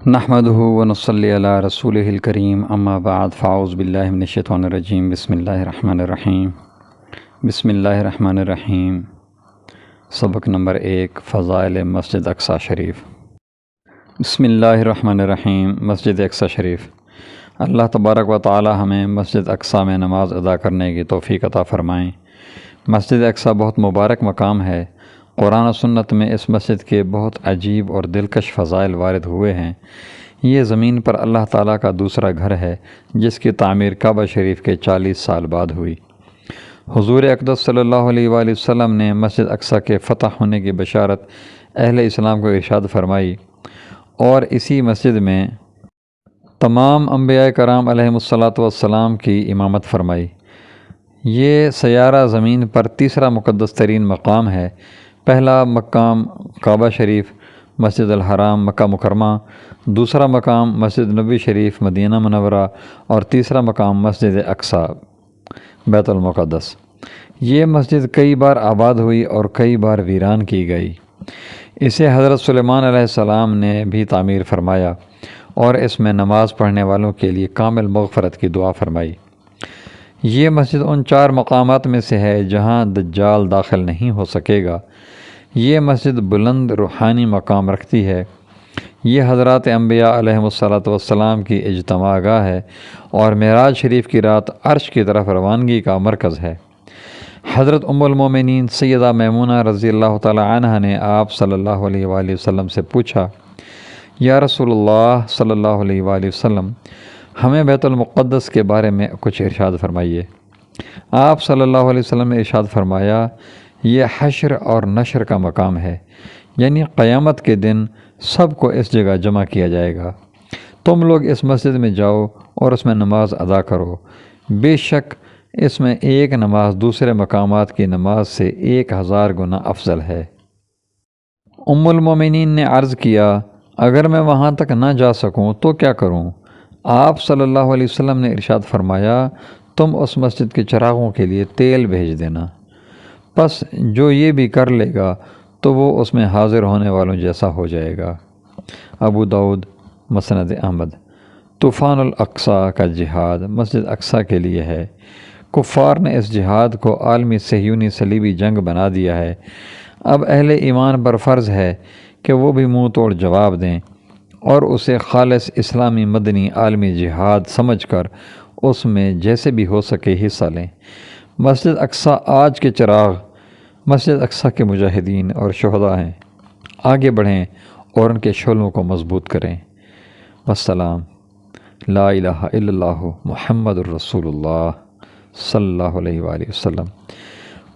نحمده ونصلی علی رسولہ الکریم اما بعد فاعوذ باللہ من الشیطان الرجیم بسم اللہ الرحمن الرحیم بسم اللہ الرحمن الرحیم۔ سبق نمبر 1، فضائل مسجد اقصی شریف۔ بسم اللہ الرحمن الرحیم۔ مسجد اقصی شریف، اللہ تبارک و تعالی ہمیں مسجد اقصی میں نماز ادا کرنے کی توفیق عطا فرمائیں۔ مسجد اقصی بہت مبارک مقام ہے۔ قرآن و سنت میں اس مسجد کے بہت عجیب اور دلکش فضائل وارد ہوئے ہیں۔ یہ زمین پر اللہ تعالیٰ کا دوسرا گھر ہے جس کی تعمیر کعبہ شریف کے 40 سال بعد ہوئی۔ حضور اقدس صلی اللہ علیہ وآلہ وسلم نے مسجد اقصی کے فتح ہونے کی بشارت اہل اسلام کو ارشاد فرمائی اور اسی مسجد میں تمام انبیاء کرام علیہم الصلاۃ والسلام کی امامت فرمائی۔ یہ سیارہ زمین پر تیسرا مقدس ترین مقام ہے۔ پہلا مقام کعبہ شریف مسجد الحرام مکہ مکرمہ، دوسرا مقام مسجد نبوی شریف مدینہ منورہ، اور تیسرا مقام مسجد اقصی بیت المقدس۔ یہ مسجد کئی بار آباد ہوئی اور کئی بار ویران کی گئی۔ اسے حضرت سلیمان علیہ السلام نے بھی تعمیر فرمایا اور اس میں نماز پڑھنے والوں کے لیے کامل مغفرت کی دعا فرمائی۔ یہ مسجد ان 4 مقامات میں سے ہے جہاں دجال داخل نہیں ہو سکے گا۔ یہ مسجد بلند روحانی مقام رکھتی ہے۔ یہ حضرات انبیاء علیہم الصلاۃ والسلام کی اجتماع گاہ ہے اور معراج شریف کی رات عرش کی طرف روانگی کا مرکز ہے۔ حضرت ام المومنین سیدہ میمونہ رضی اللہ تعالی عنہ نے آپ صلی اللہ علیہ وآلہ وسلم سے پوچھا، یا رسول اللہ صلی اللہ علیہ وآلہ وسلم، ہمیں بیت المقدس کے بارے میں کچھ ارشاد فرمائیے۔ آپ صلی اللہ علیہ وسلم نے ارشاد فرمایا، یہ حشر اور نشر کا مقام ہے، یعنی قیامت کے دن سب کو اس جگہ جمع کیا جائے گا۔ تم لوگ اس مسجد میں جاؤ اور اس میں نماز ادا کرو، بے شک اس میں ایک نماز دوسرے مقامات کی نماز سے 1000 گنا افضل ہے۔ ام المومنین نے عرض کیا، اگر میں وہاں تک نہ جا سکوں تو کیا کروں؟ آپ صلی اللہ علیہ وسلم نے ارشاد فرمایا، تم اس مسجد کے چراغوں کے لیے تیل بھیج دینا، پس جو یہ بھی کر لے گا تو وہ اس میں حاضر ہونے والوں جیسا ہو جائے گا۔ ابو داؤد مسند احمد۔ طوفان الاقصی کا جہاد مسجد اقصی کے لیے ہے۔ کفار نے اس جہاد کو عالمی صہیونی صلیبی جنگ بنا دیا ہے۔ اب اہل ایمان پر فرض ہے کہ وہ بھی منہ توڑ جواب دیں اور اسے خالص اسلامی مدنی عالمی جہاد سمجھ کر اس میں جیسے بھی ہو سکے حصہ لیں۔ مسجد اقصی آج کے چراغ مسجد اقصی کے مجاہدین اور شہداء ہیں۔ آگے بڑھیں اور ان کے شعلوں کو مضبوط کریں۔ والسلام۔ لا الہ الا اللہ محمد الرسول اللہ صلی اللہ علیہ وآلہ وسلم۔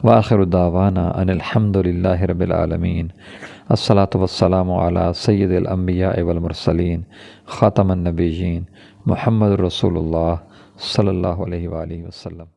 وآخر دعوانا ان الحمد للہ رب العالمین۔ الصلاۃ والسلام علی سید الانبیاء والمرسلین خاتم النبیین محمد الرسول اللہ صلی اللہ علیہ وآلہ وسلم۔